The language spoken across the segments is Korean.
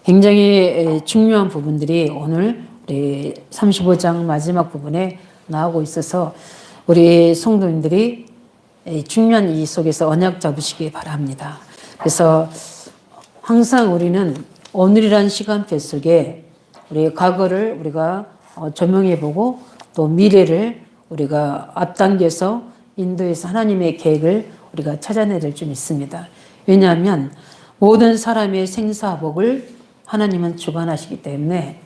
굉장히 중요한 부분들이 오늘 우리 35장 마지막 부분에 나오고 있어서 우리 성도님들이 중요한 이 속에서 언약 잡으시기 바랍니다. 그래서 항상 우리는 오늘이란 시간표 속에 우리 과거를 우리가 조명해 보고 또 미래를 우리가 앞당겨서 인도해서 하나님의 계획을 우리가 찾아내야 될 줄 믿습니다. 왜냐하면 모든 사람의 생사복을 하나님은 주관하시기 때문에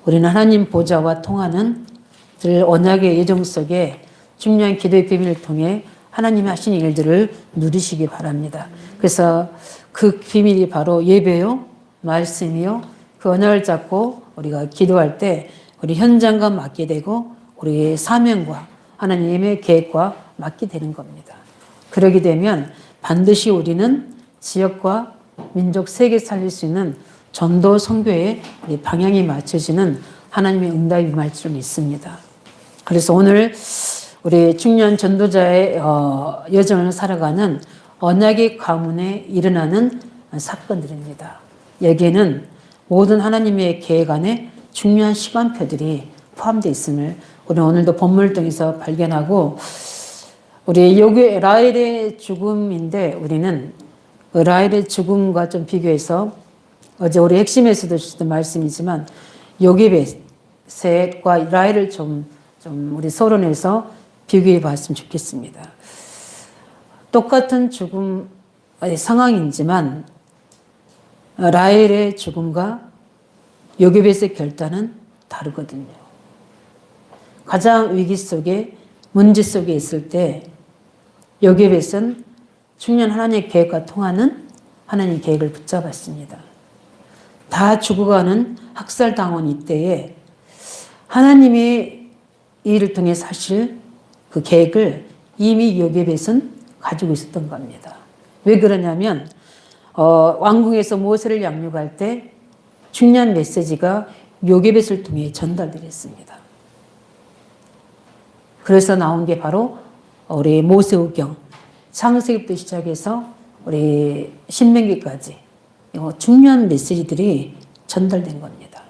우리는 하나님 보좌와 통하는 늘 언약의 예정 속에 중요한 기도의 비밀을 통해 하나님이 하신 일들을 누리시기 바랍니다. 그래서 그 비밀이 바로 예배요, 말씀이요, 그 언약을 잡고 우리가 기도할 때 우리 현장과 맞게 되고 우리의 사명과 하나님의 계획과 맞게 되는 겁니다. 그러게 되면 반드시 우리는 지역과 민족, 세계 살릴 수 있는 전도 선교의 방향이 맞춰지는 하나님의 응답이 임할 줄 믿습니다. 그래서 오늘 우리 중요한 전도자의 여정을 살아가는 언약의 가문에 일어나는 사건들입니다. 여기에는 모든 하나님의 계획 안에 중요한 시간표들이 포함되어 있음을 우리 오늘도 본문을 통해서 발견하고, 우리 여기 라헬의 죽음인데 우리는 라헬의 죽음과 좀 비교해서 어제 우리 핵심에서도 주셨던 말씀이지만 요게벳과 라헬을 좀 우리 서론에서 비교해 봤으면 좋겠습니다. 똑같은 죽음 상황이지만 라헬의 죽음과 요게벳의 결단은 다르거든요. 가장 위기 속에 문제 속에 있을 때 요게벳은 중요한 하나님의 계획과 통하는 하나님의 계획을 붙잡았습니다. 다 죽어가는 학살당원 이때에 하나님이 이 일을 통해 사실 그 계획을 이미 요게벳은 가지고 있었던 겁니다. 왜 그러냐면 왕궁에서 모세를 양육할 때 중요한 메시지가 요게벳을 통해 전달되었습니다. 그래서 나온 게 바로 우리 모세오경, 창세기부터 시작해서 우리 신명기까지 중요한 메시지들이 전달된 겁니다.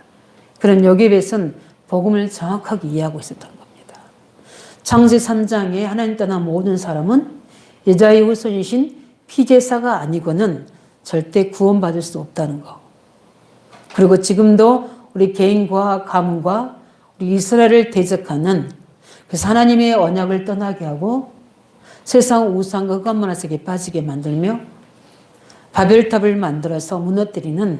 그런 요게벳은 복음을 정확하게 이해하고 있었던 겁니다. 창세 3장에 하나님 떠난 모든 사람은 여자의 후손이신 피제사가 아니고는 절대 구원받을 수 없다는 거. 그리고 지금도 우리 개인과 가문과 우리 이스라엘을 대적하는, 그래서 하나님의 언약을 떠나게 하고 세상 우상과 흑암문화 속에 빠지게 만들며 바벨탑을 만들어서 무너뜨리는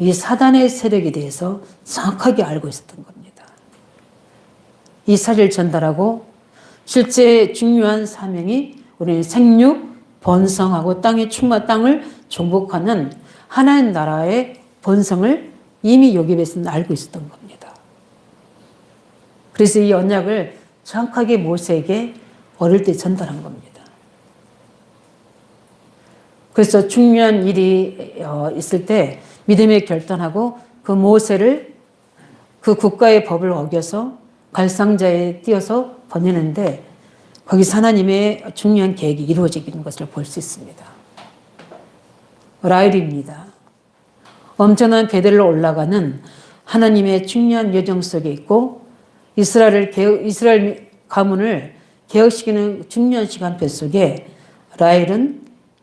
이 사단의 세력에 대해서 정확하게 알고 있었던 겁니다. 이 사실을 전달하고 실제 중요한 사명이 우리는 생육, 번성하고 땅의 충만, 땅을 정복하는 하나님 나라의 본성을 이미 요게벳은 알고 있었던 겁니다. 그래서 이 언약을 정확하게 모세에게 어릴 때 전달한 겁니다. 그래서 중요한 일이 있을 때 믿음에 결단하고 그 모세를 그 국가의 법을 어겨서 갈상자에 띄어서 보내는데 거기서 하나님의 중요한 계획이 이루어지는 것을 볼 수 있습니다. 라헬입니다. 엄청난 베델로 올라가는 하나님의 중요한 여정 속에 있고 이스라엘 가문을 개혁시키는 중요한 시간표 속에 라헬은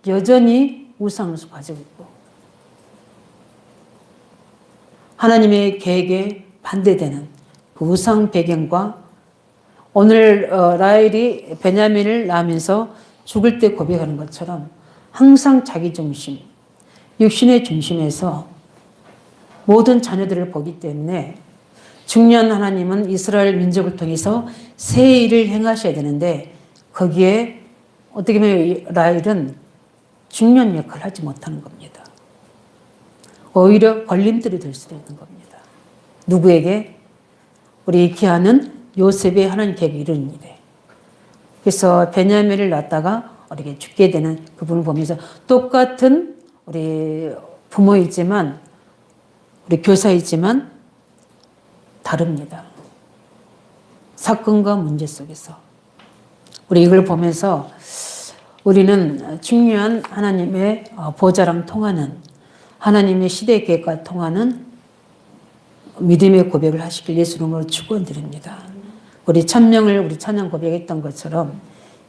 여전히 우상을 가지고 있고 하나님의 계획에 반대되는 그 우상 배경과 오늘 라헬이 베냐민을 낳으면서 죽을 때 고백하는 것처럼 항상 자기 중심, 육신의 중심에서 모든 자녀들을 보기 때문에 중요한 하나님은 이스라엘 민족을 통해서 새 일을 행하셔야 되는데 거기에 어떻게 보면 라헬은 중요한 역할을 하지 못하는 겁니다. 오히려 걸림돌이 될 수도 있는 겁니다. 누구에게? 우리 기하는 요셉의 하나님 계획을 이루는 일에. 그래서 베냐민을 낳다가 어떻게 죽게 되는 그 부분을 보면서 똑같은 우리 부모이지만 우리 교사이지만 다릅니다. 사건과 문제 속에서 우리 이걸 보면서 우리는 중요한 하나님의 보좌랑 통하는 하나님의 시대 계획과 통하는 믿음의 고백을 하시길 예수 이름으로 축원드립니다. 우리 천명을 우리 찬양 고백했던 것처럼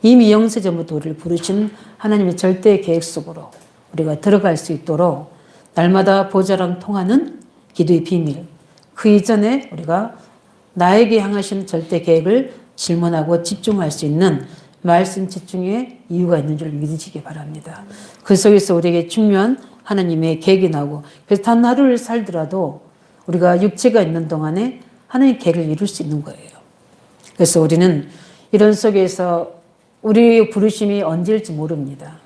이미 영세전부터 우리를 부르신 하나님의 절대 계획 속으로 우리가 들어갈 수 있도록 날마다 보좌랑 통하는 기도의 비밀, 그 이전에 우리가 나에게 향하신 절대 계획을 질문하고 집중할 수 있는 말씀 집중에 이유가 있는 줄 믿으시기 바랍니다. 그 속에서 우리에게 중요한 하나님의 계획이 나오고, 그래서 단 하루를 살더라도 우리가 육체가 있는 동안에 하나님의 계획을 이룰 수 있는 거예요. 그래서 우리는 이런 속에서 우리의 부르심이 언제일지 모릅니다.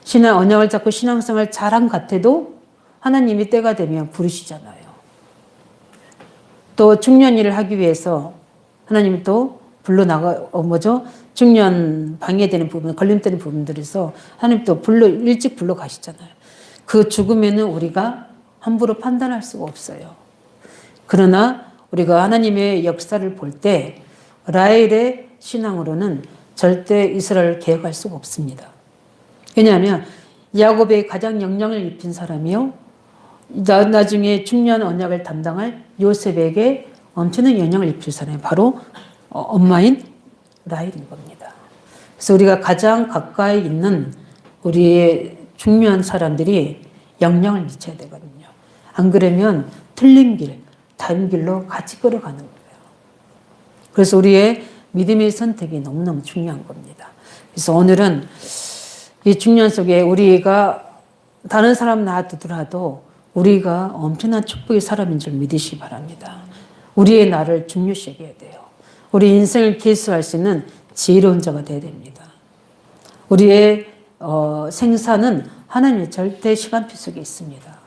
신앙 언약을 잡고 신앙생활 잘한 것 같아도 하나님이 때가 되면 부르시잖아요. 또 중요한 일을 하기 위해서 하나님이 또 중요한 방해되는 부분, 걸림되는 부분들에서 하나님 또 일찍 불러 가시잖아요. 그 죽음에는 우리가 함부로 판단할 수가 없어요. 그러나 우리가 하나님의 역사를 볼 때 라헬의 신앙으로는 절대 이스라엘을 개혁할 수가 없습니다. 왜냐하면 야곱의 가장 영향을 입힌 사람이요, 나중에 중요한 언약을 담당할 요셉에게 엄청난 영향을 입힐 사람이 바로 엄마인 라헬인 겁니다. 그래서 우리가 가장 가까이 있는 우리의 중요한 사람들이 영향을 미쳐야 되거든요. 안 그러면 틀린 길, 다른 길로 같이 끌어가는 거예요. 그래서 우리의 믿음의 선택이 너무너무 중요한 겁니다. 그래서 오늘은 이 중요한 속에 우리가 다른 사람 놔두더라도 우리가 엄청난 축복의 사람인 줄 믿으시기 바랍니다. 우리의 나를 중요시 여겨야 돼요. 우리 인생을 계수할 수 있는 지혜로운 자가 되어야 됩니다. 우리의 생사는 하나님의 절대 시간표 속에 있습니다.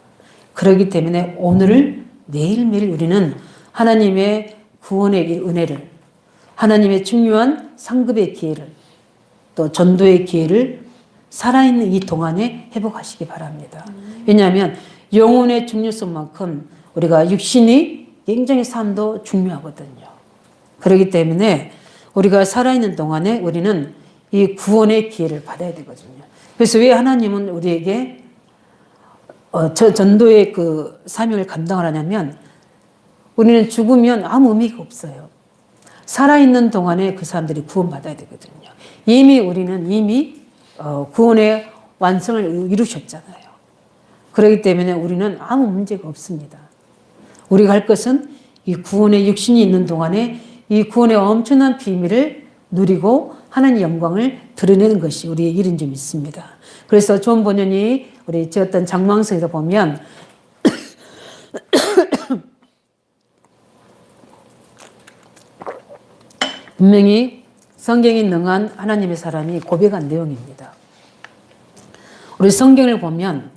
그렇기 때문에 오늘을 매일매일 우리는 하나님의 구원의 은혜를, 하나님의 중요한 상급의 기회를, 또 전도의 기회를 살아있는 이 동안에 회복하시기 바랍니다. 왜냐하면 영혼의 중요성만큼 우리가 육신이 굉장히 삶도 중요하거든요. 그렇기 때문에 우리가 살아있는 동안에 우리는 이 구원의 기회를 받아야 되거든요. 그래서 왜 하나님은 우리에게 전도의 그 사명을 감당하냐면 우리는 죽으면 아무 의미가 없어요. 살아있는 동안에 그 사람들이 구원받아야 되거든요. 우리는 구원의 완성을 이루셨잖아요. 그렇기 때문에 우리는 아무 문제가 없습니다. 우리가 할 것은 이 구원의 육신이 있는 동안에 이 구원의 엄청난 비밀을 누리고 하나님의 영광을 드러내는 것이 우리의 일인 줄 믿습니다. 그래서 존 번연이 우리 어떤 장망서에서 보면 분명히 성경이 능한 하나님의 사람이 고백한 내용입니다. 우리 성경을 보면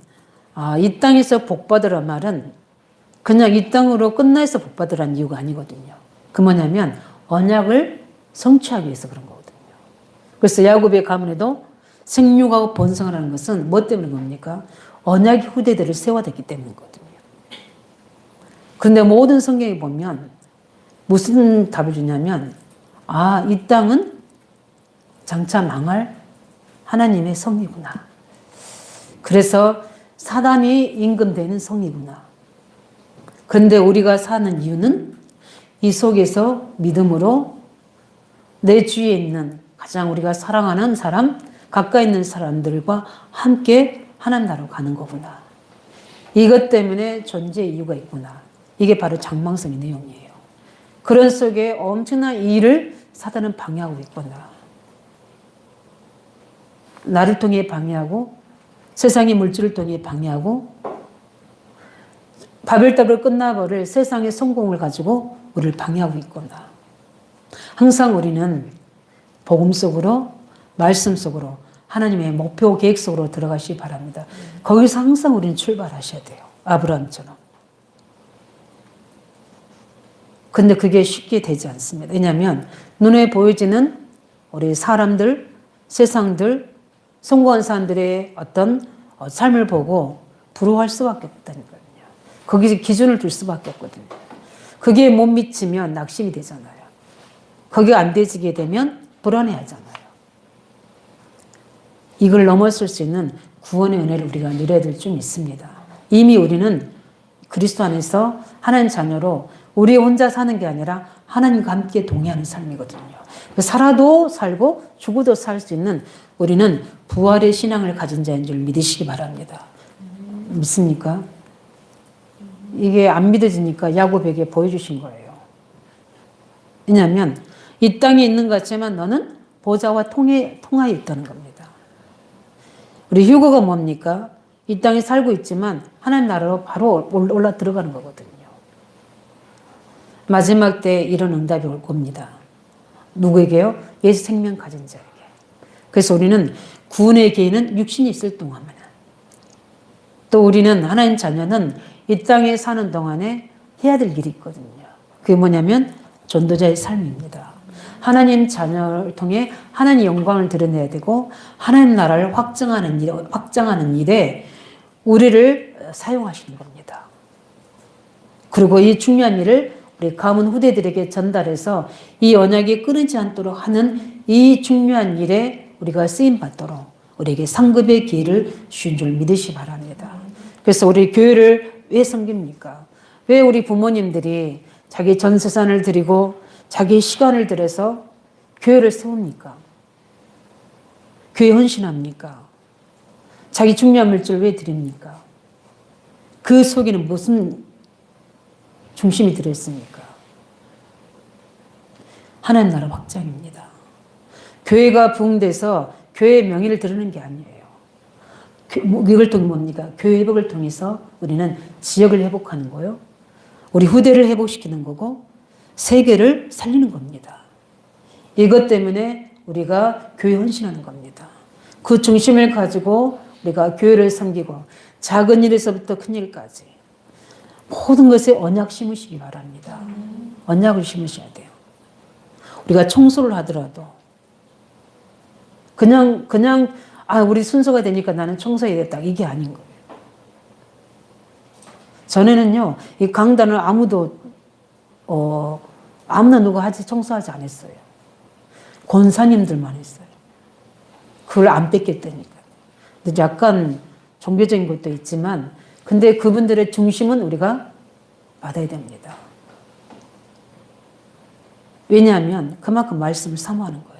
이 땅에서 복받으란 말은 그냥 이 땅으로 끝나서 복받으라는 이유가 아니거든요. 그 뭐냐면 언약을 성취하기 위해서 그런 거거든요. 그래서 야곱의 가문에도 생육하고 번성을 하는 것은 뭐 때문에 겁니까? 언약의 후대들을 세워야되기 때문이거든요. 그런데 모든 성경에 보면 무슨 답을 주냐면 이 땅은 장차 망할 하나님의 성이구나. 그래서 사단이 임금되는 성이구나. 그런데 우리가 사는 이유는 이 속에서 믿음으로 내 주위에 있는 가장 우리가 사랑하는 사람, 가까이 있는 사람들과 함께 하나님 나라로 가는 거구나. 이것 때문에 존재의 이유가 있구나. 이게 바로 장망성의 내용이에요. 그런 속에 엄청난 일을 사단은 방해하고 있구나. 나를 통해 방해하고 세상의 물질을 통해 방해하고 바벨탑을 끝나버릴 세상의 성공을 가지고 우리를 방해하고 있구나. 항상 우리는 복음 속으로, 말씀 속으로, 하나님의 목표 계획 속으로 들어가시기 바랍니다. 거기서 항상 우리는 출발하셔야 돼요. 아브라함처럼. 근데 그게 쉽게 되지 않습니다. 왜냐하면 눈에 보여지는 우리 사람들, 세상들, 성공한 사람들의 어떤 삶을 보고 부러워할 수밖에 없다니까요. 거기서 기준을 둘 수밖에 없거든요. 그게 못 미치면 낙심이 되잖아요. 거기가 안 되지게 되면 불안해하잖아요. 이걸 넘어설 수 있는 구원의 은혜를 우리가 누려야 될 줄 믿습니다. 이미 우리는 그리스도 안에서 하나님 자녀로 우리 혼자 사는 게 아니라 하나님과 함께 동행하는 삶이거든요. 살아도 살고 죽어도 살 수 있는 우리는 부활의 신앙을 가진 자인 줄 믿으시기 바랍니다. 믿습니까? 이게 안 믿어지니까 야고보에게 보여주신 거예요. 왜냐하면 이 땅에 있는 것 같지만 너는 보좌와 통하에 있다는 겁니다. 우리 휴거가 뭡니까? 이 땅에 살고 있지만 하나님 나라로 바로 올라 들어가는 거거든요. 마지막 때 이런 응답이 올 겁니다. 누구에게요? 예수 생명 가진 자에게. 그래서 우리는 구원의 기회는 육신이 있을 동안만, 또 우리는 하나님 자녀는 이 땅에 사는 동안에 해야 될 일이 있거든요. 그게 뭐냐면 전도자의 삶입니다. 하나님 자녀를 통해 하나님 영광을 드러내야 되고 하나님 나라를 확장하는 일에 우리를 사용하시는 겁니다. 그리고 이 중요한 일을 우리 가문 후대들에게 전달해서 이 언약이 끊이지 않도록 하는 이 중요한 일에 우리가 쓰임받도록 우리에게 상급의 기회를 주신 줄 믿으시 바랍니다. 그래서 우리 교회를 왜 섬깁니까? 왜 우리 부모님들이 자기 전 재산을 드리고 자기 시간을 들여서 교회를 세웁니까? 교회 헌신합니까? 자기 중요한 물질을 왜 드립니까? 그 속에는 무슨 중심이 들어있습니까? 하나님 나라 확장입니다. 교회가 부흥돼서 교회의 명예를 드러내는 게 아니에요. 이걸 통해 뭡니까? 교회 회복을 통해서 우리는 지역을 회복하는 거요. 우리 후대를 회복시키는 거고 세계를 살리는 겁니다. 이것 때문에 우리가 교회 헌신하는 겁니다. 그 중심을 가지고 우리가 교회를 섬기고 작은 일에서부터 큰 일까지 모든 것에 언약 심으시기 바랍니다. 언약을 심으셔야 돼요. 우리가 청소를 하더라도 그냥 우리 순서가 되니까 나는 청소해야겠다 이게 아닌 거예요. 전에는요 이 강단을 아무나 누가 청소하지 않았어요. 권사님들만 했어요. 그걸 안 뺏겼다니까. 근데 약간 종교적인 것도 있지만 근데 그분들의 중심은 우리가 받아야 됩니다. 왜냐하면 그만큼 말씀을 사모하는 거예요.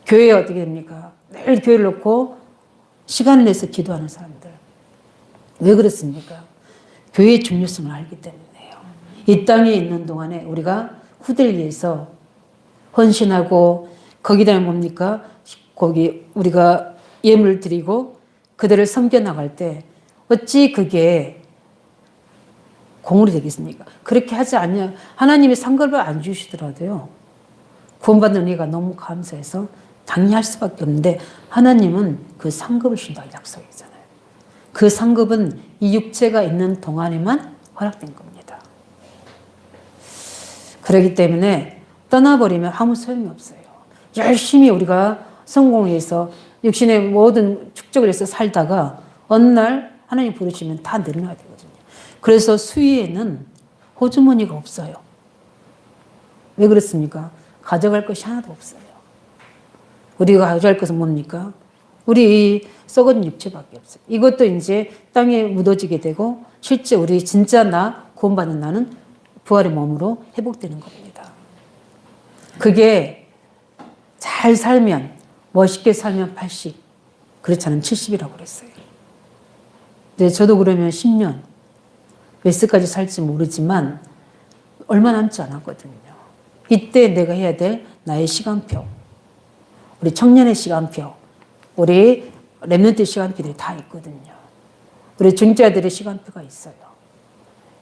교회에 어떻게 됩니까? 매일 교회를 놓고 시간을 내서 기도하는 사람들. 왜 그렇습니까? 교회의 중요성을 알기 때문에요. 이 땅에 있는 동안에 우리가 후대를 위해서 헌신하고 거기다 뭡니까? 거기 우리가 예물을 드리고 그들을 섬겨나갈 때 어찌 그게 공으로 되겠습니까? 그렇게 하지 않냐. 하나님이 상급을 안 주시더라도요. 구원받는 우리가 너무 감사해서 당연히 할 수밖에 없는데 하나님은 그 상급을 주신다는 약속이잖아요. 그 상급은 이 육체가 있는 동안에만 허락된 겁니다. 그렇기 때문에 떠나버리면 아무 소용이 없어요. 열심히 우리가 성공해서 육신의 모든 축적을 해서 살다가 어느 날 하나님 부르시면 다 내려놔야 되거든요. 그래서 수위에는 호주머니가 없어요. 왜 그렇습니까? 가져갈 것이 하나도 없어요. 우리가 가져갈 것은 뭡니까? 우리 썩은 육체밖에 없어요. 이것도 이제 땅에 묻어지게 되고 실제 우리 진짜 나 구원받는 나는 부활의 몸으로 회복되는 겁니다. 그게 잘 살면 멋있게 살면 80 그렇지 않으면 70이라고 그랬어요. 근데 저도 그러면 10년 몇 세까지 살지 모르지만 얼마 남지 않았거든요. 이때 내가 해야 될 나의 시간표, 우리 청년의 시간표, 우리 렘넌트 시간표들이 다 있거든요. 우리 중자들의 시간표가 있어요.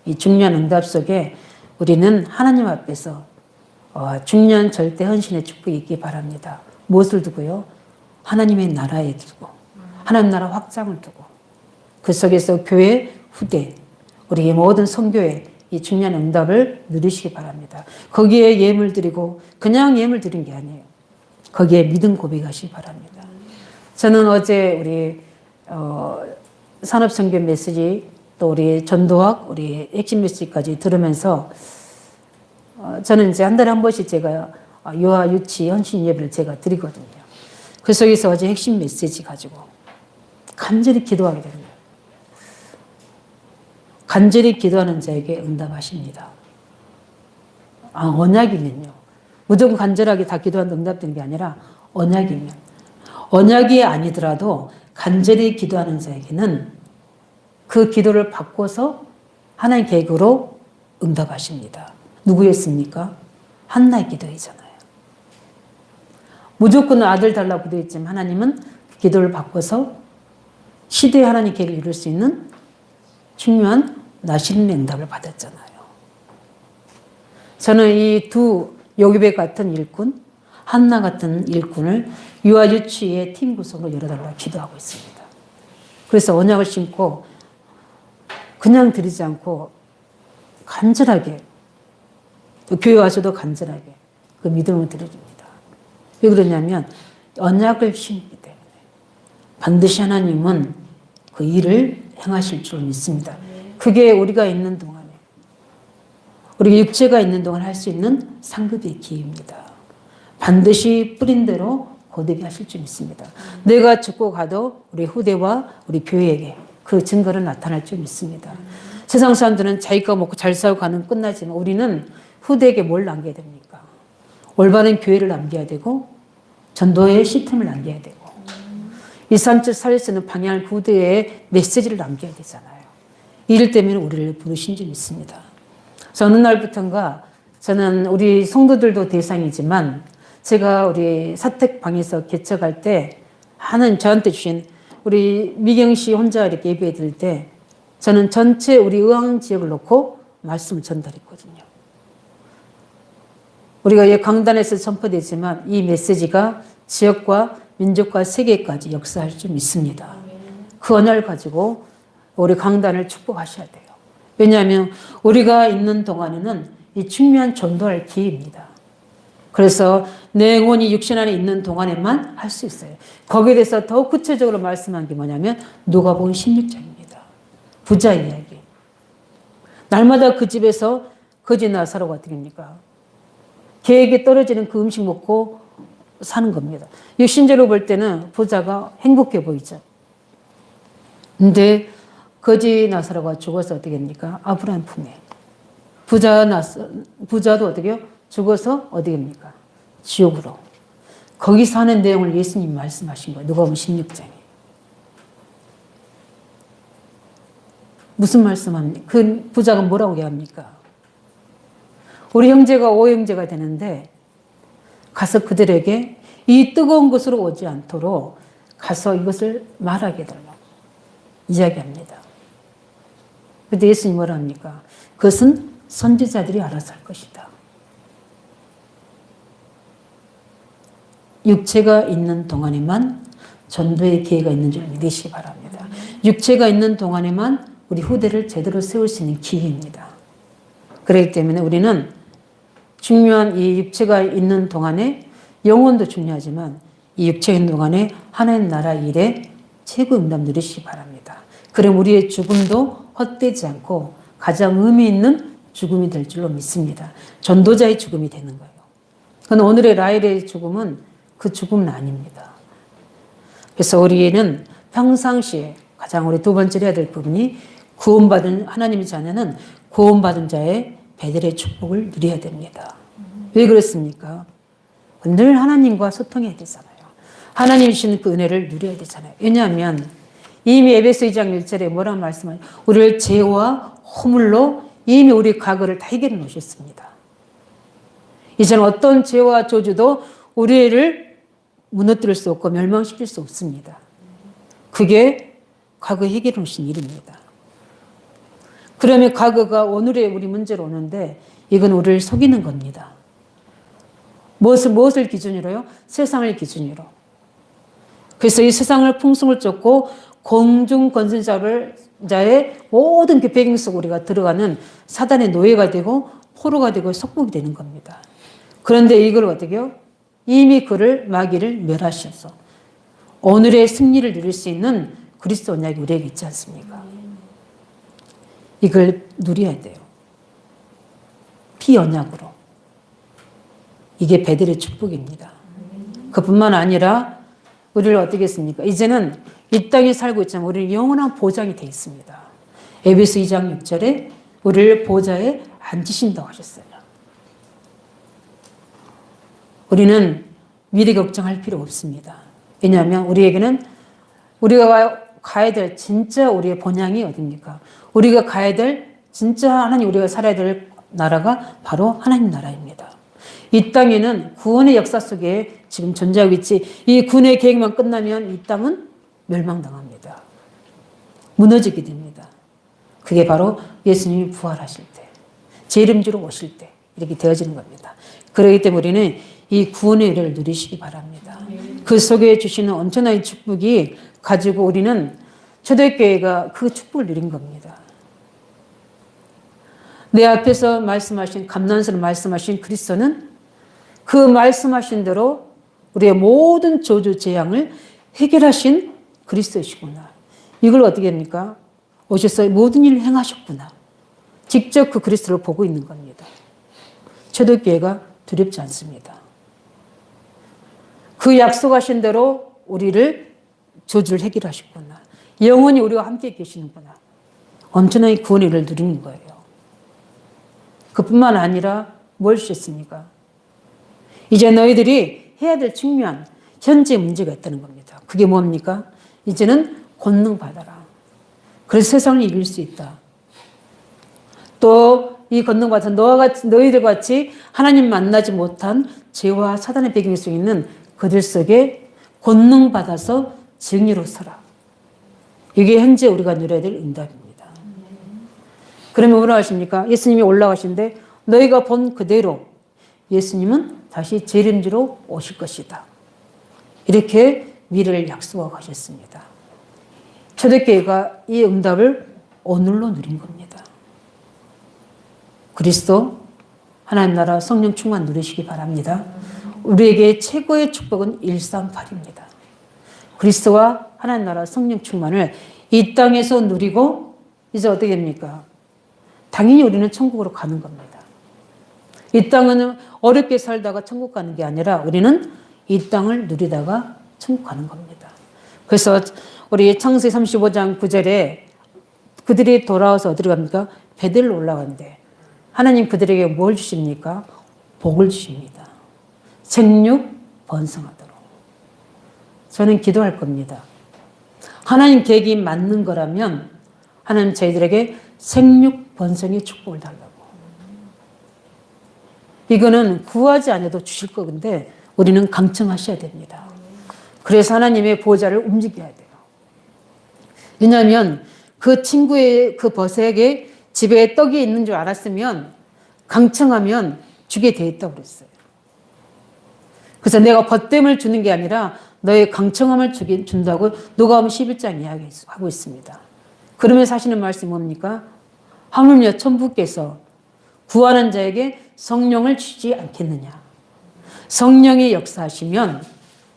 이 중요한 응답 속에 우리는 하나님 앞에서 중요한 절대 헌신의 축복이 있기 바랍니다. 무엇을 두고요? 하나님의 나라에 두고 하나님 나라 확장을 두고 그 속에서 교회 후대 우리 모든 선교회 이 중요한 응답을 누리시기 바랍니다. 거기에 예물 드리고 그냥 예물 드린 게 아니에요. 거기에 믿음 고백하시기 바랍니다. 저는 어제 우리 산업선교 메시지 또 우리 전도학 우리 핵심 메시지까지 들으면서 저는 이제 한 달에 한 번씩 제가 유아 유치 헌신 예배를 제가 드리거든요. 그 속에서 어제 핵심 메시지 가지고 간절히 기도하게 됩니다. 간절히 기도하는 자에게 응답하십니다. 언약이면요. 무조건 간절하게 다 기도하는 응답되는 게 아니라 언약이면. 언약이 아니더라도 간절히 기도하는 자에게는 그 기도를 바꿔서 하나님 계획으로 응답하십니다. 누구였습니까? 한나의 기도이잖아요. 무조건 아들 달라고 기도했지만 하나님은 그 기도를 바꿔서 시대의 하나님 계획을 이룰 수 있는 중요한 나시린의 응답을 받았잖아요. 저는 이 두 요기벳 같은 일꾼, 한나 같은 일꾼을 유아 유치의 팀 구성으로 열어달라고 기도하고 있습니다. 그래서 언약을 심고 그냥 드리지 않고 간절하게, 또 교회 와서도 간절하게 그 믿음을 드려줍니다. 왜 그러냐면 언약을 심기 때문에 반드시 하나님은 그 일을 행하실 줄 믿습니다. 그게 우리가 있는 동안에, 우리가 육체가 있는 동안 할 수 있는 상급의 기회입니다. 반드시 뿌린 대로 거두게 하실 줄 믿습니다. 내가 죽고 가도 우리 후대와 우리 교회에게 그 증거를 나타날 줄 믿습니다. 세상 사람들은 자기가 먹고 잘 살고 가는 끝나지만 우리는 후대에게 뭘 남겨야 됩니까? 올바른 교회를 남겨야 되고 전도의 시스템을 남겨야 되고 이 삶을 살릴 수 있는 방향을 후대에 메시지를 남겨야 되잖아요. 이일 때문에 우리를 부르신 줄 믿습니다. 그래서 어느 날부터인가 저는 우리 성도들도 대상이지만 제가 우리 사택방에서 개척할 때 하는 저한테 주신 우리 미경 씨 혼자 이렇게 예배 드릴 때 저는 전체 우리 의왕 지역을 놓고 말씀을 전달했거든요. 우리가 강단에서 선포되지만 이 메시지가 지역과 민족과 세계까지 역사할 줄 믿습니다. 그 언약을 가지고 우리 강단을 축복하셔야 돼요. 왜냐하면 우리가 있는 동안에는 이 중요한 전도할 기회입니다. 그래서 내 영혼이 육신 안에 있는 동안에만 할 수 있어요. 거기에 대해서 더 구체적으로 말씀한 게 뭐냐면 누가복음 16장입니다. 부자 이야기. 날마다 그 집에서 거지 나사로가 어떻게 됩니까? 계획에 떨어지는 그 음식 먹고 사는 겁니다. 육신적으로 볼 때는 부자가 행복해 보이죠. 근데 거지 나사로가 죽어서 어떻게 됩니까? 아브라함 품에. 부자도 어떻게 해요? 죽어서 어디 갑니까? 지옥으로. 거기서 하는 내용을 예수님이 말씀하신 거예요. 누가복음 16장에. 무슨 말씀합니까? 그 부자가 뭐라고 얘기합니까? 우리 형제가 오형제가 되는데 가서 그들에게 이 뜨거운 것으로 오지 않도록 가서 이것을 말하게 해달라고 이야기합니다. 그런데 예수님이 뭐라 합니까? 그것은 선지자들이 알아서 할 것이다. 육체가 있는 동안에만 전도의 기회가 있는 줄 믿으시기 바랍니다. 육체가 있는 동안에만 우리 후대를 제대로 세울 수 있는 기회입니다. 그렇기 때문에 우리는 중요한 이 육체가 있는 동안에 영혼도 중요하지만 이 육체가 있는 동안에 하나님 나라 일에 최고 응답 누리시기 바랍니다. 그럼 우리의 죽음도 헛되지 않고 가장 의미 있는 죽음이 될 줄로 믿습니다. 전도자의 죽음이 되는 거예요. 그런데 오늘의 라헬의 죽음은 그 죽음은 아닙니다. 그래서 우리는 평상시에 가장 우리 두 번째로 해야 될 부분이 구원받은 하나님의 자녀는 구원받은 자의 베델의 축복을 누려야 됩니다. 왜 그렇습니까? 늘 하나님과 소통해야 되잖아요. 하나님이 주시는 그 은혜를 누려야 되잖아요. 왜냐하면 이미 에베소 2장 1절에 뭐라고 말씀하냐? 우리를 죄와 허물로 이미 우리 과거를 다 해결해 놓으셨습니다. 이제는 어떤 죄와 저주도 우리를 무너뜨릴 수 없고 멸망시킬 수 없습니다. 그게 과거 해결해 놓으신 일입니다. 그러면 과거가 오늘의 우리 문제로 오는데 이건 우리를 속이는 겁니다. 무엇을 기준으로요? 세상을 기준으로. 그래서 이 세상을 풍성을 쫓고 공중 권선자의 모든 그 배경 속 우리가 들어가는 사단의 노예가 되고 포로가 되고 속국이 되는 겁니다. 그런데 이걸 어떻게 해요? 이미 그를 마귀를 멸하셔서 오늘의 승리를 누릴 수 있는 그리스도 언약이 우리에게 있지 않습니까? 이걸 누려야 돼요. 피언약으로. 이게 베델의 축복입니다. 그뿐만 아니라 우리를 어떻게 했습니까? 이제는 이 땅에 살고 있지만 우리는 영원한 보장이 되어 있습니다. 에베소 2장 6절에 우리를 보좌에 앉히신다고 하셨어요. 우리는 미래 걱정할 필요 없습니다. 왜냐하면 우리에게는 우리가 가야 될 진짜 우리의 본향이 어딥니까? 우리가 가야 될 진짜 하나님 우리가 살아야 될 나라가 바로 하나님 나라입니다. 이 땅에는 구원의 역사 속에 지금 존재하고 있지 이 구원의 계획만 끝나면 이 땅은 멸망당합니다. 무너지게 됩니다. 그게 바로 예수님이 부활하실 때, 제 이름으로 오실 때 이렇게 되어지는 겁니다. 그렇기 때문에 우리는 이 구원의 은혜를 누리시기 바랍니다. 그 속에 주시는 엄청난 축복이 가지고 우리는 초대교회가 그 축복을 누린 겁니다. 내 앞에서 말씀하신 감난스러운 말씀하신 그리스도는 그 말씀하신 대로 우리의 모든 저주 재앙을 해결하신 그리스도이시구나. 이걸 어떻게 합니까? 오셔서 모든 일을 행하셨구나. 직접 그 그리스도를 보고 있는 겁니다. 초대교회가 두렵지 않습니다. 그 약속하신 대로 우리를 저주를 해결하셨구나. 영원히 우리와 함께 계시는구나. 엄청난 구원의 일을 누리는 거예요. 그뿐만 아니라 뭘 주셨습니까? 이제 너희들이 해야 될 중요한 현재 문제가 있다는 겁니다. 그게 뭡니까? 이제는 권능 받아라. 그래서 세상을 이길 수 있다. 또 이 권능 받아서 너희들 같이 하나님 만나지 못한 죄와 사단의 배경 속에 있는 그들 속에 권능 받아서 증인으로 서라. 이게 현재 우리가 누려야 될 응답입니다. 그러면 뭐라 하십니까? 예수님이 올라가신데 너희가 본 그대로 예수님은 다시 재림주로 오실 것이다. 이렇게 미래를 약속하고 가셨습니다. 초대교회가 이 응답을 오늘로 누린 겁니다. 그리스도 하나님 나라 성령 충만 누리시기 바랍니다. 우리에게 최고의 축복은 138입니다. 그리스도와 하나님 나라 성령 충만을 이 땅에서 누리고 이제 어떻게 됩니까? 당연히 우리는 천국으로 가는 겁니다. 이 땅은 어렵게 살다가 천국 가는 게 아니라 우리는 이 땅을 누리다가 천국 가는 겁니다. 그래서 우리 창세기 35장 9절에 그들이 돌아와서 어디로 갑니까? 베델로 올라간대. 하나님 그들에게 뭘 주십니까? 복을 주십니다. 생육 번성하도록. 저는 기도할 겁니다. 하나님 계획이 맞는 거라면 하나님 저희들에게 생육 번성의 축복을 달라고. 이거는 구하지 않아도 주실 건데 우리는 강청하셔야 됩니다. 그래서 하나님의 보좌를 움직여야 돼요. 왜냐하면 그 친구의 그 벗에게 집에 떡이 있는 줄 알았으면 강청하면 주게 돼 있다고 그랬어요. 그래서 내가 벗됨을 주는 게 아니라 너의 강청함을 준다고 누가복음 11장 이야기하고 있습니다. 그러면서 하시는 말씀이 뭡니까? 하물며 천부께서 구하는 자에게 성령을 주지 않겠느냐. 성령이 역사하시면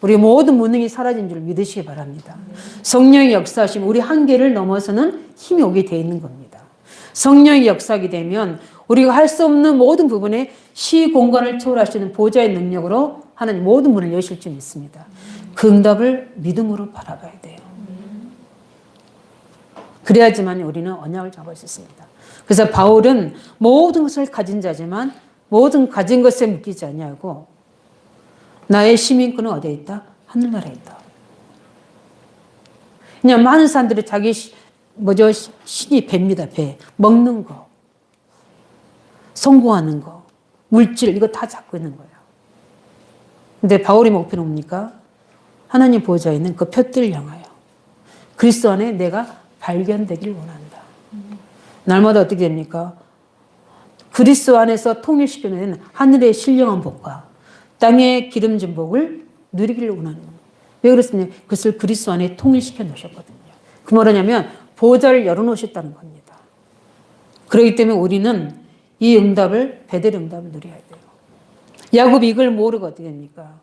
우리 모든 무능이 사라진 줄 믿으시기 바랍니다. 성령이 역사하시면 우리 한계를 넘어서는 힘이 오게 되어 있는 겁니다. 성령이 역사하게 되면 우리가 할 수 없는 모든 부분에 시공간을 초월하시는 보좌의 능력으로 하나님 모든 문을 여실 줄 믿습니다. 그 응답을 믿음으로 바라봐야 돼요. 그래야지만 우리는 언약을 잡을 수 있습니다. 그래서 바울은 모든 것을 가진 자지만 모든 가진 것에 묶이지 아니하고 나의 시민권은 어디에 있다? 하늘나라에 있다. 그냥 많은 사람들이 자기 신이 배입니다. 배. 먹는 거, 성공하는 거, 물질 이거 다 잡고 있는 거예요. 근데 바울의 목표는 뭡니까? 하나님 보좌에 있는 그 표대를 향하여 그리스도 안에 내가 발견되길 원한다. 날마다 어떻게 됩니까? 그리스도 안에서 통일시키는 하늘의 신령한 복과 땅의 기름진 복을 누리기를 원하는 거예요. 왜 그렇습니까? 그것을 그리스도 안에 통일시켜 놓으셨거든요. 그 뭐냐면 보좌를 열어놓으셨다는 겁니다. 그렇기 때문에 우리는 이 응답을 베델 응답을 누려야 돼요. 야곱이 이걸 모르고 어떻게 됩니까?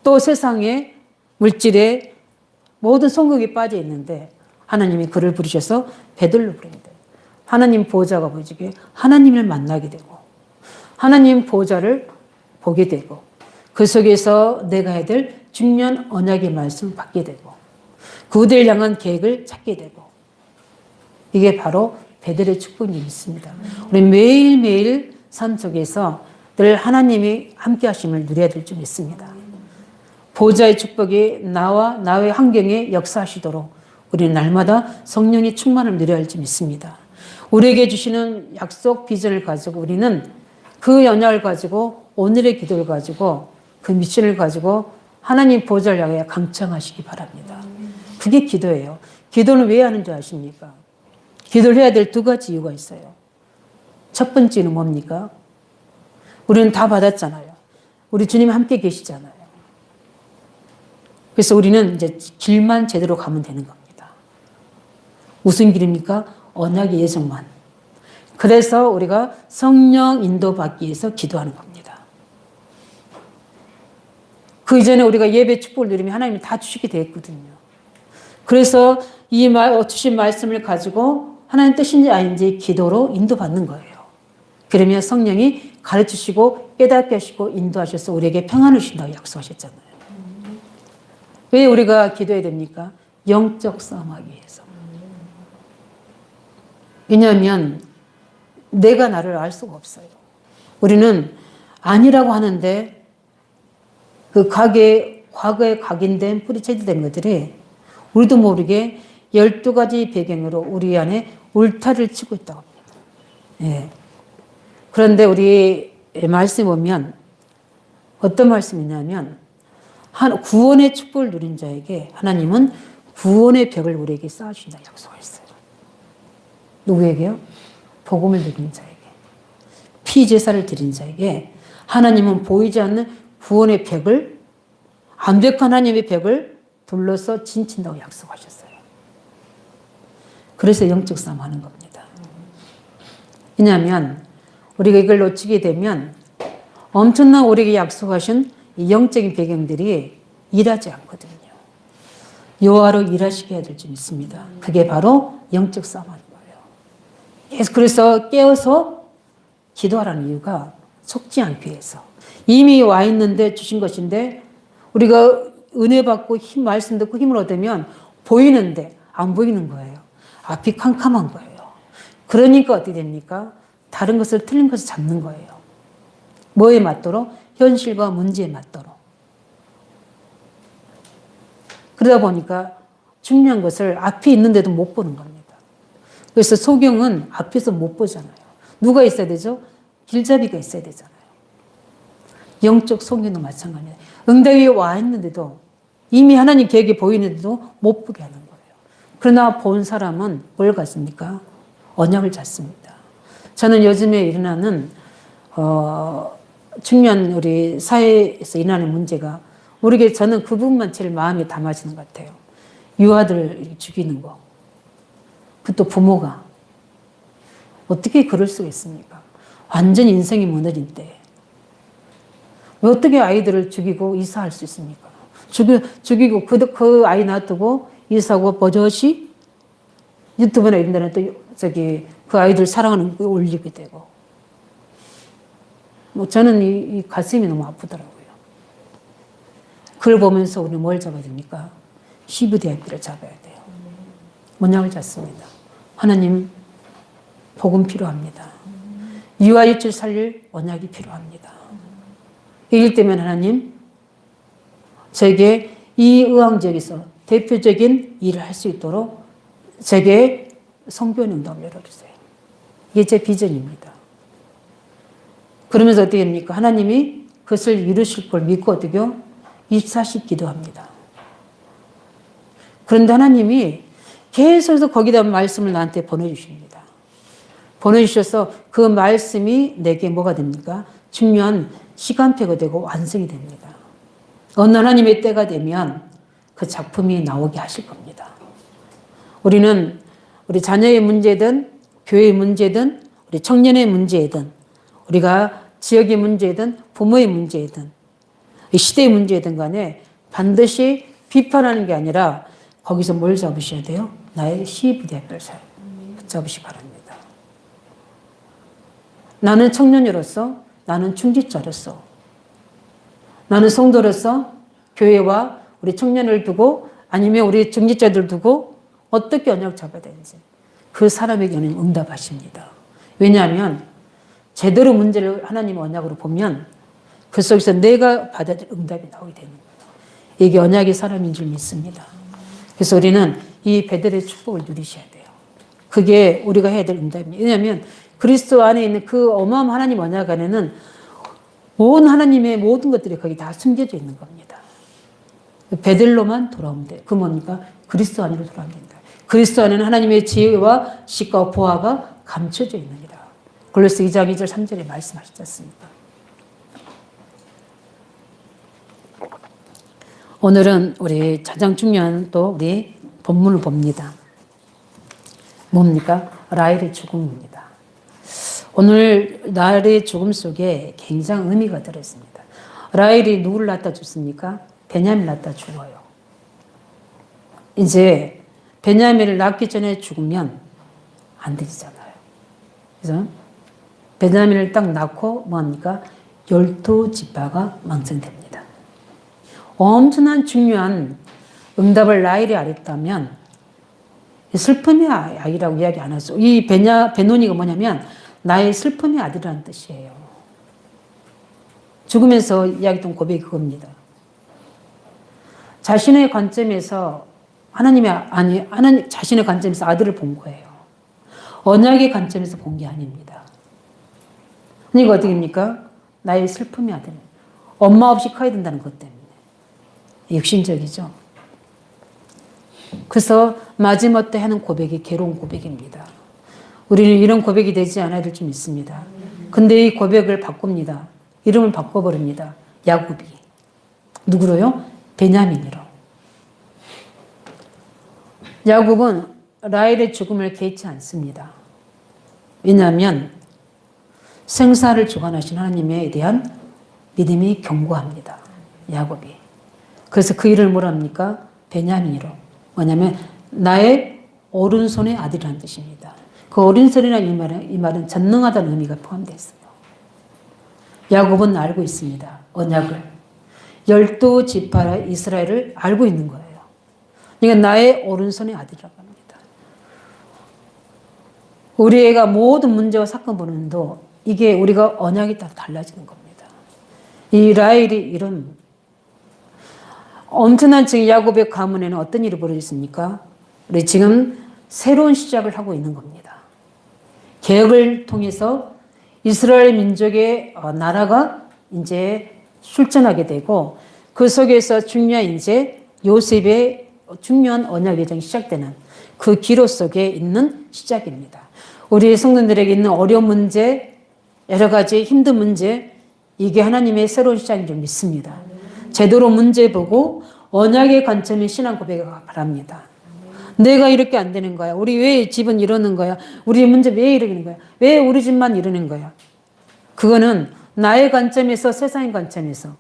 또 세상에 물질에 모든 성공이 빠져 있는데 하나님이 그를 부르셔서 베들로 부릅니다. 하나님 보좌가 보이게 하나님을 만나게 되고 하나님 보좌를 보게 되고 그 속에서 내가 해야 될 중요한 언약의 말씀을 받게 되고 그들을 향한 계획을 찾게 되고 이게 바로 베델의 축복이 있습니다. 우리 매일매일 삶 속에서 늘 하나님이 함께 하심을 누려야 될 줄 믿습니다. 보좌의 축복이 나와 나의 환경에 역사하시도록 우리는 날마다 성령의 충만을 누려야 할 줄 믿습니다. 우리에게 주시는 약속 비전을 가지고 우리는 그 연약을 가지고 오늘의 기도를 가지고 그 미션을 가지고 하나님 보좌를 향해 강청하시기 바랍니다. 그게 기도예요. 기도는 왜 하는 줄 아십니까? 기도를 해야 될 두 가지 이유가 있어요. 첫 번째는 뭡니까? 우리는 다 받았잖아요. 우리 주님 함께 계시잖아요. 그래서 우리는 이제 길만 제대로 가면 되는 겁니다. 무슨 길입니까? 언약의 예정만. 그래서 우리가 성령 인도받기 위해서 기도하는 겁니다. 그 이전에 우리가 예배 축복을 누리면 하나님이 다 주시게 되어 있거든요. 그래서 이 주신 말씀을 가지고 하나님 뜻인지 아닌지 기도로 인도받는 거예요. 그러면 성령이 가르치시고 깨닫게 하시고 인도하셔서 우리에게 평안을 주신다고 약속하셨잖아요. 왜 우리가 기도해야 됩니까? 영적 싸움하기 위해서. 왜냐하면 내가 나를 알 수가 없어요. 우리는 아니라고 하는데 그 과거에 각인된 뿌리채된 것들이 우리도 모르게 12가지 배경으로 우리 안에 울타리를 치고 있다고 합니다. 예. 그런데 우리 말씀에 보면 어떤 말씀이냐면 구원의 축복을 누린 자에게 하나님은 구원의 벽을 우리에게 쌓아주신다 약속하셨어요. 누구에게요? 복음을 누린 자에게. 피제사를 드린 자에게 하나님은 보이지 않는 구원의 벽을, 완벽한 하나님의 벽을 둘러서 진친다고 약속하셨어요. 그래서 영적 싸움 하는 겁니다. 왜냐하면 우리가 이걸 놓치게 되면 엄청난 우리에게 약속하신 이 영적인 배경들이 일하지 않거든요. 여호와로 일하시게 해야 될 줄 믿습니다. 그게 바로 영적 싸움 하는 거예요. 그래서 깨어서 기도하라는 이유가 속지 않기 위해서. 이미 와 있는데 주신 것인데 우리가 은혜 받고 말씀 듣고 힘을 얻으면 보이는데 안 보이는 거예요. 앞이 캄캄한 거예요. 그러니까 어떻게 됩니까? 다른 것을 틀린 것을 잡는 거예요. 뭐에 맞도록? 현실과 문제에 맞도록. 그러다 보니까 중요한 것을 앞에 있는데도 못 보는 겁니다. 그래서 소경은 앞에서 못 보잖아요. 누가 있어야 되죠? 길잡이가 있어야 되잖아요. 영적 소경도 마찬가지예요. 응답이 와 있는데도 이미 하나님 계획이 보이는데도 못 보게 하는 거예요. 그러나 본 사람은 뭘 갖습니까? 언약을 잡습니다. 저는 요즘에 일어나는 중요한 우리 사회에서 일어나는 문제가 우리에게 저는 그 부분만 제일 마음에 담아지는 것 같아요. 유아들 죽이는 거. 그것도 부모가. 어떻게 그럴 수가 있습니까? 완전 인생이 무너진 때. 왜 어떻게 아이들을 죽이고 이사할 수 있습니까? 죽이고 그 아이 놔두고 이사하고 버젓이 유튜브나 이런 데는 또 그 아이들 사랑하는 거 올리게 되고. 저는 이 가슴이 너무 아프더라고요. 그걸 보면서 우리는 뭘 잡아야 됩니까? CVDIP를 잡아야 돼요. 언약을 잡습니다. 하나님, 복음 필요합니다. 유아 육체를 살릴 언약이 필요합니다. 이길 때면 하나님, 제게 이 의왕 지역에서 대표적인 일을 할 수 있도록 제게 성교의 응답을 열어주세요. 이게 제 비전입니다. 그러면서 어떻게 됩니까? 하나님이 그것을 이루실 걸 믿고 어떻게 24시 기도합니다. 그런데 하나님이 계속해서 거기다 말씀을 나한테 보내주십니다. 보내주셔서 그 말씀이 내게 뭐가 됩니까? 중요한 시간표가 되고 완성이 됩니다. 어느 하나님의 때가 되면 그 작품이 나오게 하실 겁니다. 우리는 우리 자녀의 문제든 교회의 문제든 우리 청년의 문제든 우리가 지역의 문제든 부모의 문제든 시대의 문제든 간에 반드시 비판하는 게 아니라 거기서 뭘 잡으셔야 돼요? 나의 CVDIP를 잡으시기 바랍니다. 나는 청년으로서, 나는 중직자로서, 나는 성도로서 교회와 우리 청년을 두고 아니면 우리 중직자들 두고 어떻게 언약을 잡아야 되는지 그 사람에게는 응답하십니다. 왜냐하면 제대로 문제를 하나님 언약으로 보면 그 속에서 내가 받아들일 응답이 나오게 되는 거예요. 이게 언약의 사람인 줄 믿습니다. 그래서 우리는 이 베델의 축복을 누리셔야 돼요. 그게 우리가 해야 될 응답입니다. 왜냐하면 그리스도 안에 있는 그 어마어마한 하나님 언약 안에는 온 하나님의 모든 것들이 거기 다 숨겨져 있는 겁니다. 베델로만 돌아오면 돼요. 그 뭡니까? 그리스도 안으로 돌아오면 된다. 그리스도 안에는 하나님의 지혜와 식과 보화가 감춰져 있느니라. 골로새 2장 2절 3절에 말씀하셨지 않습니까? 오늘은 우리 가장 중요한 또 우리 본문을 봅니다. 뭡니까? 라헬의 죽음입니다. 오늘 라헬의 죽음 속에 굉장히 의미가 들어있습니다. 라헬이 누구를 낳다 죽습니까? 베냐민을 낳다 죽어요. 이제 베냐민을 낳기 전에 죽으면 안 되잖아요. 그래서 베냐민을 딱 낳고 뭐합니까? 12지파가 망성됩니다. 엄청난 중요한 응답을 라헬이 알았다면 슬픔의 아이라고 이야기 안 하죠. 이 베노니가 뭐냐면 나의 슬픔의 아들이라는 뜻이에요. 죽으면서 이야기했던 고백이 그겁니다. 자신의 관점에서 하나님 자신의 관점에서 아들을 본 거예요. 언약의 관점에서 본 게 아닙니다. 그러니까 어떻게입니까? 나의 슬픔의 아들. 엄마 없이 커야 된다는 것 때문에. 육신적이죠. 그래서 마지못해 하는 고백이 괴로운 고백입니다. 우리는 이런 고백이 되지 않아야 될 줄 믿습니다. 근데 이 고백을 바꿉니다. 이름을 바꿔버립니다. 야곱이. 누구로요? 베냐민으로. 야곱은 라헬의 죽음을 개의치 않습니다. 왜냐하면 생사를 주관하신 하나님에 대한 믿음이 견고합니다. 야곱이. 그래서 그 이름을 뭐라 합니까? 베냐민으로. 뭐냐면 나의 오른손의 아들이라는 뜻입니다. 그 오른손이라는 이 말은 전능하다는 의미가 포함되어 있어요. 야곱은 알고 있습니다. 언약을. 12지파 이스라엘을 알고 있는 거예요. 그러니까 나의 오른손의 아들이라고 합니다. 우리 애가 모든 문제와 사건 보는도 이게 우리가 언약에 따라 달라지는 겁니다. 이 라헬이 이런 엄청난 지금 야곱의 가문에는 어떤 일이 벌어졌습니까? 우리 지금 새로운 시작을 하고 있는 겁니다. 개혁을 통해서 이스라엘 민족의 나라가 이제 출전하게 되고 그 속에서 중요한 이제 요셉의 중요한 언약 예정이 시작되는 그 기로 속에 있는 시작입니다. 우리 성도들에게 있는 어려운 문제, 여러 가지 힘든 문제, 이게 하나님의 새로운 시작인 줄 믿습니다. 제대로 문제 보고 언약의 관점의 신앙 고백을 바랍니다. 내가 이렇게 안 되는 거야. 우리 왜 집은 이러는 거야. 우리 문제 왜 이러는 거야. 왜 우리 집만 이러는 거야. 그거는 나의 관점에서 세상의 관점에서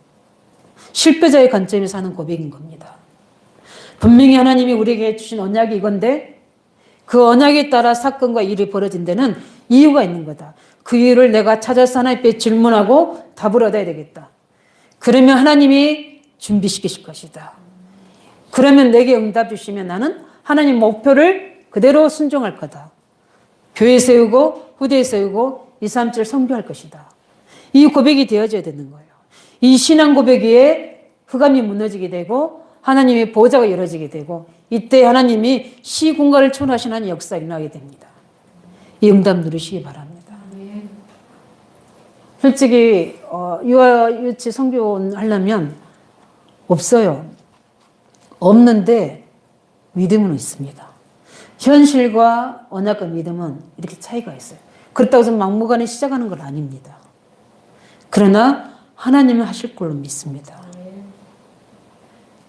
실패자의 관점에서 하는 고백인 겁니다. 분명히 하나님이 우리에게 주신 언약이 이건데 그 언약에 따라 사건과 일이 벌어진 데는 이유가 있는 거다. 그 이유를 내가 찾아서 하나님께 질문하고 답을 얻어야 되겠다. 그러면 하나님이 준비시키실 것이다. 그러면 내게 응답 주시면 나는 하나님 목표를 그대로 순종할 거다. 교회 세우고 후대 세우고 2, 3절 선교할 것이다. 이 고백이 되어져야 되는 거예요. 이 신앙 고백 위에 흑암이 무너지게 되고 하나님의 보좌가 열어지게 되고 이때 하나님이 시공간을 초월하신 하나님의 역사가 일어나게 됩니다. 이 응답 누리시기 바랍니다. 솔직히 유아 유치 선교 하려면 없어요. 없는데 믿음은 있습니다. 현실과 언약과 믿음은 이렇게 차이가 있어요. 그렇다고 해서 막무가내 시작하는 건 아닙니다. 그러나 하나님은 하실 걸로 믿습니다.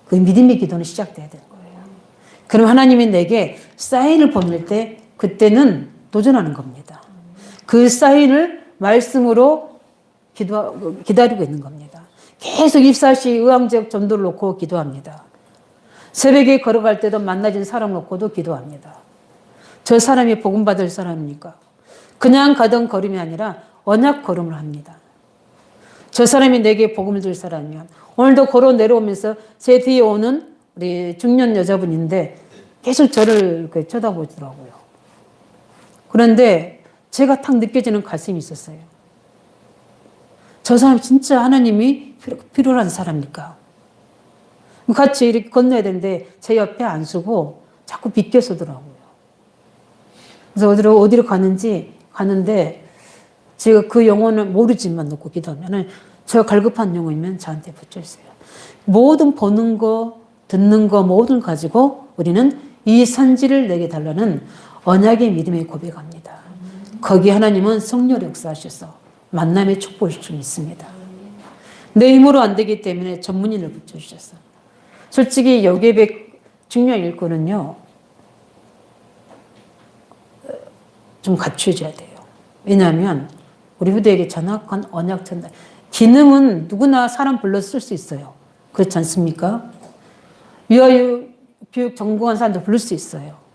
그 믿음의 기도는 시작돼야 되는 거예요. 그럼 하나님이 내게 사인을 보낼 때 그때는 도전하는 겁니다. 그 사인을 말씀으로 기다리고 있는 겁니다. 계속 24시 의왕적 전도를 놓고 기도합니다. 새벽에 걸어갈 때도 만나진 사람 놓고도 기도합니다. 저 사람이 복음 받을 사람입니까? 그냥 가던 걸음이 아니라 언약 걸음을 합니다. 저 사람이 내게 복음을 줄 사람이면 오늘도 걸어 내려오면서 제 뒤에 오는 우리 중년 여자분인데 계속 저를 쳐다보더라고요. 그런데 제가 탁 느껴지는 가슴이 있었어요. 저 사람 진짜 하나님이 필요한 사람일까? 같이 이렇게 건너야 되는데 제 옆에 안 서고 자꾸 비껴서더라고요. 그래서 어디로 가는데 제가 그 영혼을 모르지만 놓고 기도하면 저 갈급한 영혼이면 저한테 붙여 있어요. 모든 보는 거, 듣는 거 모든 가지고 우리는 이 선지를 내게 달라는 언약의 믿음에 고백합니다. 거기 하나님은 성령을 역사하셔서 만남의 축복을 좀 있습니다. 내 힘으로 안 되기 때문에 전문인을 붙여주셨어. 솔직히 여기에 중요한 일꾼은요, 좀 갖춰져야 돼요. 왜냐하면 우리 후대에게 정확한 언약 전달. 기능은 누구나 사람 불러서 쓸 수 있어요. 그렇지 않습니까? 유아교육 전공한 사람도 부를 수 있어요.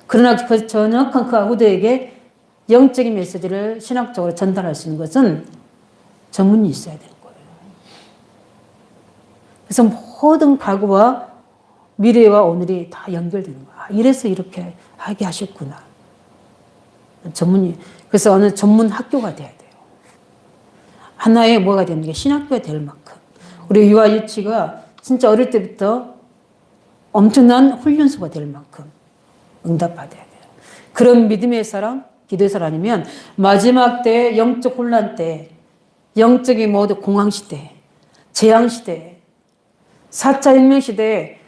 그러나 그 정확한 그 후대에게 영적인 메시지를 신학적으로 전달할 수 있는 것은 전문이 있어야 되는 거예요. 그래서 모든 과거와 미래와 오늘이 다 연결되는 거야. 이래서 이렇게 하게 하셨구나. 전문이. 그래서 어느 전문 학교가 돼야 돼요. 하나의 뭐가 되는 게 신학교가 될 만큼. 우리 유아 유치가 진짜 어릴 때부터 엄청난 훈련소가 될 만큼 응답받아야 돼요. 그런 믿음의 사람, 기도의 사람 아니면 마지막 때 영적 혼란 때, 영적인 모두 공황시대, 재앙시대, 4차 혁명시대에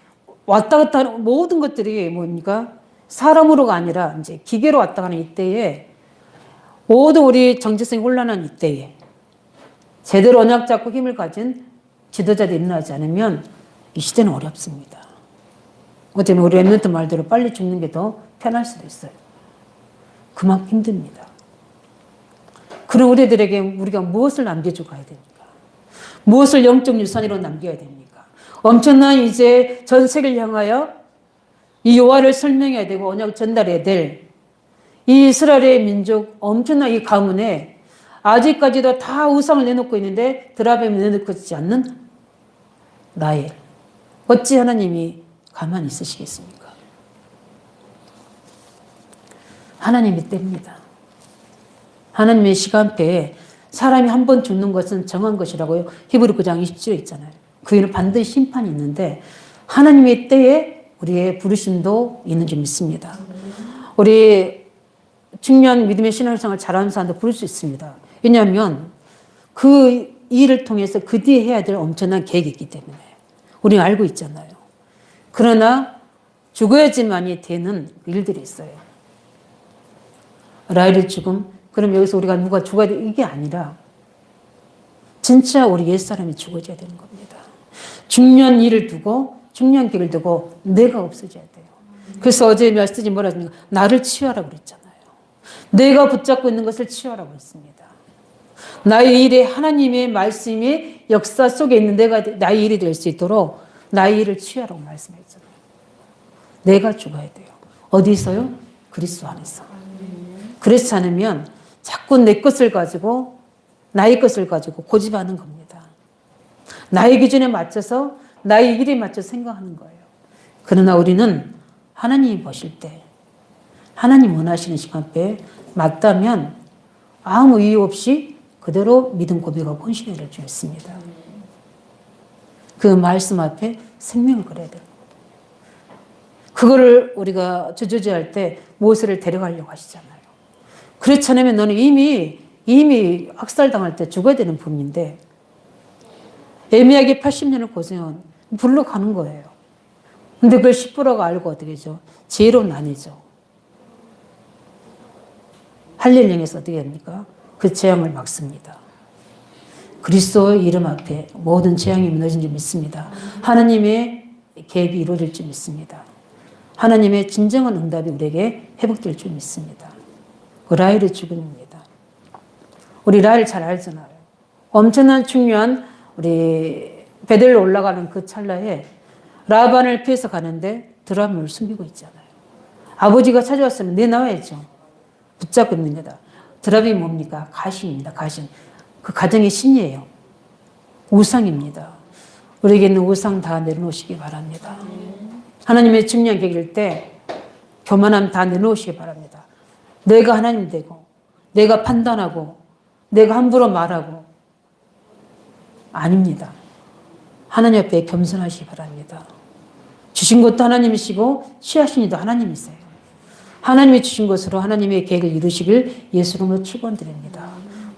왔다 갔다 하는 모든 것들이 뭡니까? 사람으로가 아니라 이제 기계로 왔다 가는 이때에 모두 우리 정체성이 혼란한 이때에 제대로 언약 잡고 힘을 가진 지도자들이 일어나지 않으면 이 시대는 어렵습니다. 어쩌면 우리 랩런트 말대로 빨리 죽는 게 더 편할 수도 있어요. 그만큼 힘듭니다. 그런 우리들에게 우리가 무엇을 남겨주고 가야 됩니까? 무엇을 영적 유산으로 남겨야 됩니까? 엄청난 이제 전 세계를 향하여 이 요하를 설명해야 되고 언약 전달해야 될 이 이스라엘의 민족 엄청난 이 가문에 아직까지도 다 우상을 내놓고 있는데 드라뱀을 내놓고 있지 않는 라헬. 어찌 하나님이 가만히 있으시겠습니까? 하나님이 뗍니다. 하나님의 시간표에 사람이 한 번 죽는 것은 정한 것이라고요. 히브리 9장 27에 있잖아요. 그 일은 반드시 심판이 있는데 하나님의 때에 우리의 부르심도 있는 줄 믿습니다. 우리 중요한 믿음의 신앙생활 잘하는 사람도 부를 수 있습니다. 왜냐하면 그 일을 통해서 그 뒤에 해야 될 엄청난 계획이 있기 때문에 우리는 알고 있잖아요. 그러나 죽어야지만이 되는 일들이 있어요. 라헬의 죽음, 그럼 여기서 우리가 누가 죽어야 돼? 이게 아니라 진짜 우리 옛사람이 죽어져야 되는 겁니다. 중요한 일을 두고 중요한 계획을 두고 내가 없어져야 돼요. 그래서 어제 메시지 뭐라 했습니까? 나를 치유하라고 그랬잖아요. 내가 붙잡고 있는 것을 치유하라고 했습니다. 나의 일에 하나님의 말씀이 역사 속에 있는 내가 나의 일이 될 수 있도록 나의 일을 치유하라고 말씀했잖아요. 내가 죽어야 돼요. 어디서요? 그리스도 안에서. 그렇지 않으면 자꾸 내 것을 가지고 나의 것을 가지고 고집하는 겁니다. 나의 기준에 맞춰서 나의 일에 맞춰 생각하는 거예요. 그러나 우리는 하나님이 보실 때 하나님 원하시는 시간표에 맞다면 아무 이유 없이 그대로 믿음 고백하고 헌신을 줄 수 있습니다. 그 말씀 앞에 생명을 걸어야 돼요. 그거를 우리가 저주제할 때 모세를 데려가려고 하시잖아요. 그렇지 않으면 너는 이미 학살당할 때 죽어야 되는 분인데 애매하게 80년을 고생한 불러 가는 거예요. 근데 그걸 10%가 알고 어떻게 하죠? 지혜로운 아니죠. 할렐루야에서 어떻게 합니까? 그 재앙을 막습니다. 그리스도의 이름 앞에 모든 재앙이 무너진 줄 믿습니다. 하나님의 계획이 이루어질 줄 믿습니다. 하나님의 진정한 응답이 우리에게 회복될 줄 믿습니다. 그 라헬의 죽음입니다. 우리 라헬 잘 알잖아요. 엄청난 중요한 우리 베델로 올라가는 그 찰나에 라반을 피해서 가는데 드라움을 숨기고 있잖아요. 아버지가 찾아왔으면 내놔야죠. 붙잡고 있는 거다. 드라움이 뭡니까? 가신입니다. 가신. 그 가정의 신이에요. 우상입니다. 우리에게 있는 우상 다 내려놓으시기 바랍니다. 하나님의 중요한 계획일 때 교만함 다 내놓으시기 바랍니다. 내가 하나님 되고 내가 판단하고 내가 함부로 말하고 아닙니다. 하나님 앞에 겸손하시기 바랍니다. 주신 것도 하나님이시고 취하신 이도 하나님이세요. 하나님이 주신 것으로 하나님의 계획을 이루시길 예수 이름으로 축원드립니다.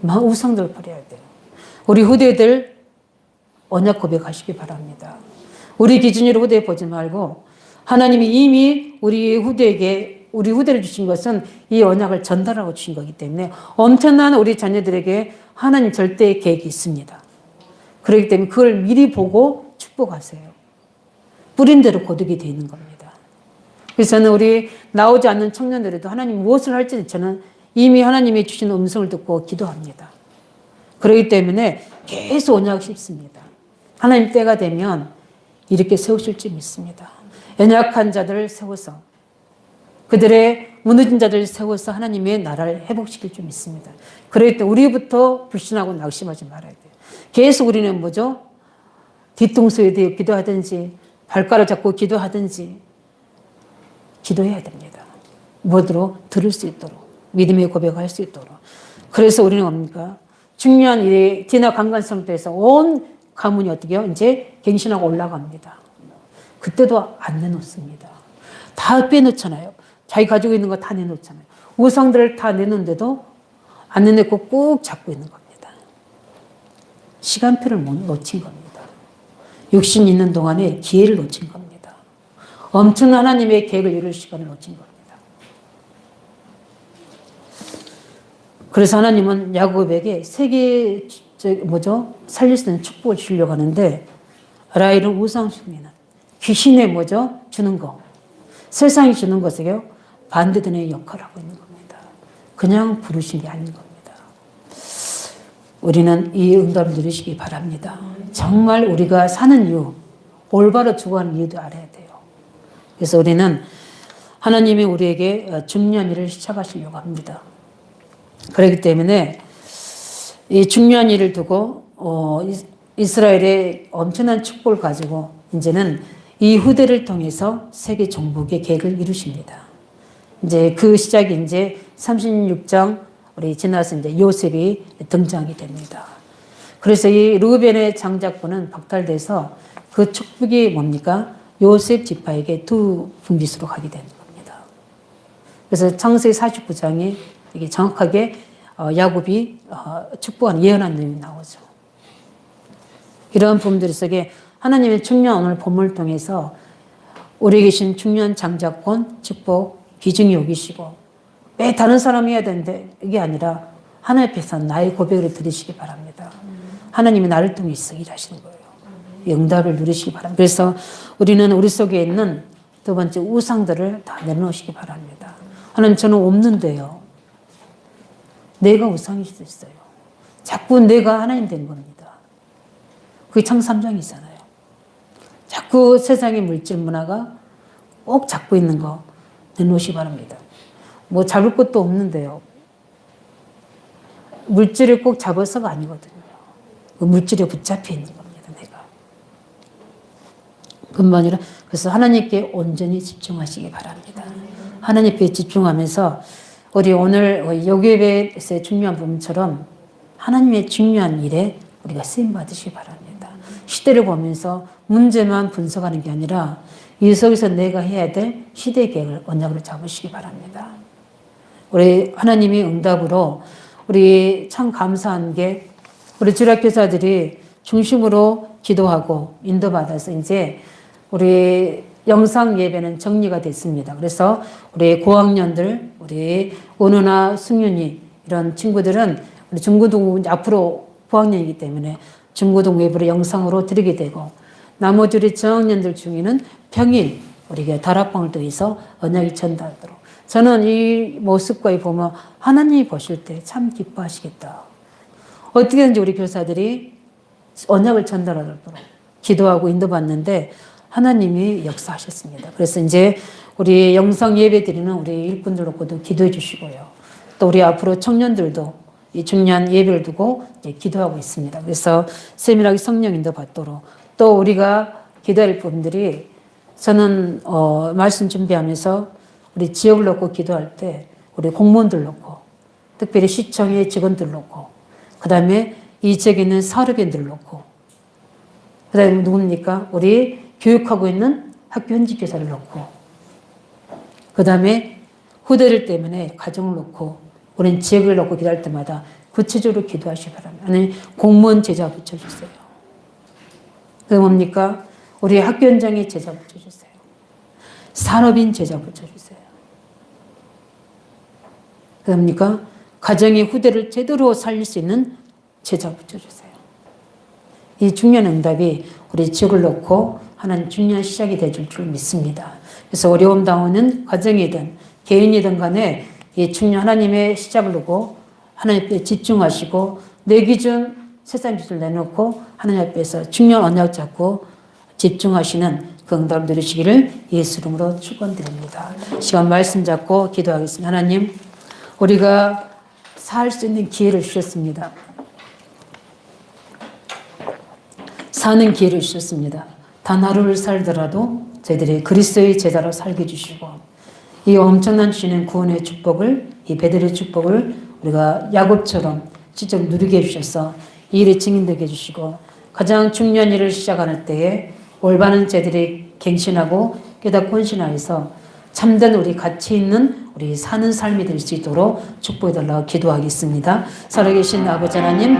우상들 버려야 돼요. 우리 후대들 언약 고백하시기 바랍니다. 우리 기준으로 후대 보지 말고 하나님이 이미 우리 후대에게 우리 후대를 주신 것은 이 언약을 전달하고 주신 거기 때문에 엄청난 우리 자녀들에게 하나님 절대의 계획이 있습니다. 그렇기 때문에 그걸 미리 보고 축복하세요. 뿌린 대로 고득이 되어 있는 겁니다. 그래서 저는 우리 나오지 않는 청년들에도 하나님 무엇을 할지 저는 이미 하나님이 주신 음성을 듣고 기도합니다. 그렇기 때문에 계속 언약을 씹습니다. 하나님 때가 되면 이렇게 세우실 줄 믿습니다. 연약한 자들을 세워서 그들의 무너진 자들을 세워서 하나님의 나라를 회복시킬 줄 믿습니다. 그럴 때 우리부터 불신하고 낙심하지 말아야 돼요. 계속 우리는 뭐죠? 뒤통수에 대해 기도하든지 발가락 잡고 기도하든지 기도해야 됩니다. 뭐로 들을 수 있도록 믿음의 고백할 수 있도록. 그래서 우리는 뭡니까? 중요한 일에 진화 강간성도에서 온 가문이 어떻게 해요? 이제 갱신하고 올라갑니다. 그때도 안 내놓습니다. 다 빼놓잖아요. 자기 가지고 있는 거 다 내놓잖아요. 우상들을 다 내놓는데도 안 내놓고 꾹 잡고 있는 겁니다. 시간표를 놓친 겁니다. 육신 있는 동안에 기회를 놓친 겁니다. 엄청난 하나님의 계획을 이룰 시간을 놓친 겁니다. 그래서 하나님은 야곱에게 세계 살릴 수 있는 축복을 주려고 하는데 라헬은 우상 숭배는 귀신의 주는 거 세상이 주는 것에요 반대되는 역할을 하고 있는 겁니다. 그냥 부르신 게 아닌 겁니다. 우리는 이 응답을 누리시기 바랍니다. 정말 우리가 사는 이유 올바로 죽어가는 이유도 알아야 돼요. 그래서 우리는 하나님이 우리에게 중요한 일을 시작하시려고 합니다. 그렇기 때문에 이 중요한 일을 두고 이스라엘의 엄청난 축복을 가지고 이제는 이 후대를 통해서 세계 정복의 계획을 이루십니다. 이제 그 시작이 이제 36장 우리 지나서 이제 요셉이 등장하게 됩니다. 그래서 이 르우벤의 장자권은 박탈돼서 그 축복이 뭡니까? 요셉 지파에게 두 분깃으로 가게 되는 겁니다. 그래서 창세기 49장이 이게 정확하게 야곱이 축복한 예언한 내용이 나오죠. 이러한 부분들 속에 하나님의 중요한 오늘 본문을 통해서 우리에 계신 중요한 장자권, 축복, 비중이 여기시고 왜 다른 사람이 해야 되는데 이게 아니라 하나님 앞에서 나의 고백을 드리시기 바랍니다. 하나님이 나를 통해서 일하시는 거예요. 응답을 누리시기 바랍니다. 그래서 우리는 우리 속에 있는 두 번째 우상들을 다 내놓으시기 바랍니다. 하나님 저는 없는데요. 내가 우상일 수도 있어요. 자꾸 내가 하나님 된 겁니다. 그게 창세기 3장이잖아요. 자꾸 세상의 물질 문화가 꼭 잡고 있는 거 내놓으시기 바랍니다. 뭐 잡을 것도 없는데요. 물질을 꼭 잡아서가 아니거든요. 그 물질에 붙잡혀 있는 겁니다. 내가. 뿐만 아니라 그래서 하나님께 온전히 집중하시기 바랍니다. 하나님께 집중하면서 우리 오늘 요괴배의 중요한 부분처럼 하나님의 중요한 일에 우리가 쓰임받으시기 바랍니다. 시대를 보면서 문제만 분석하는 게 아니라 이 속에서 내가 해야 될 시대 계획을 언약으로 잡으시기 바랍니다. 우리 하나님이 응답으로 우리 참 감사한 게 우리 주일학교사들이 중심으로 기도하고 인도받아서 이제 우리 영상 예배는 정리가 됐습니다. 그래서 우리 고학년들, 우리 은우나 승윤이 이런 친구들은 우리 중고등 앞으로 고학년이기 때문에 중고등 예배를 영상으로 드리게 되고 나머지 우리 저학년들 중에는 평일 우리가 다락방을 통해서 언약이 전달하도록 저는 이 모습과 보면 하나님이 보실 때 참 기뻐하시겠다. 어떻게든지 우리 교사들이 언약을 전달하도록 기도하고 인도받는데 하나님이 역사하셨습니다. 그래서 이제 우리 영상 예배 드리는 우리 일꾼들로도 기도해 주시고요. 또 우리 앞으로 청년들도 이 중요한 예배를 두고 기도하고 있습니다. 그래서 세밀하게 성령 인도 받도록 또 우리가 기도할 분들이 저는 말씀 준비하면서 우리 지역을 놓고 기도할 때 우리 공무원들 놓고, 특별히 시청의 직원들 놓고, 그 다음에 이 지역에 있는 사업인들 놓고, 그 다음에 누굽니까? 우리 교육하고 있는 학교 현직 교사를 놓고, 그 다음에 후대들 때문에 가정을 놓고, 우리는 지역을 놓고 기도할 때마다 구체적으로 기도하시기 바랍니다. 아니, 공무원 제자 붙여주세요. 그 뭡니까? 우리 학교 현장에 제자 붙여주세요. 산업인 제자 붙여주세요. 그럽니까? 가정의 후대를 제대로 살릴 수 있는 제자 붙여주세요. 이 중요한 응답이 우리 지역을 놓고 하는 중요한 시작이 되줄 줄 믿습니다. 그래서 어려움 당하는 가정이든 개인이든 간에 이 중요한 하나님의 시작을 두고 하나님 앞에 집중하시고 내 기준, 세상 기준을 내놓고 하나님 앞에서 중요한 언약 잡고 집중하시는 그 응답을 누리시기를 예수 이름으로 축원드립니다. 시간 말씀 잡고 기도하겠습니다. 하나님, 우리가 살 수 있는 기회를 주셨습니다. 사는 기회를 주셨습니다. 단 하루를 살더라도 저희들이 그리스도의 제자로 살게 해주시고 이 엄청난 주시는 구원의 축복을, 이 베드로의 축복을 우리가 야곱처럼 직접 누리게 해주셔서 이 일의 증인되게 해주시고 가장 중요한 일을 시작하는 때에 올바른 제들이 갱신하고 깨닫고 헌신하여서 참된 우리 가치 있는 우리 사는 삶이 될 수 있도록 축복해달라고 기도하겠습니다. 살아계신 아버지 하나님,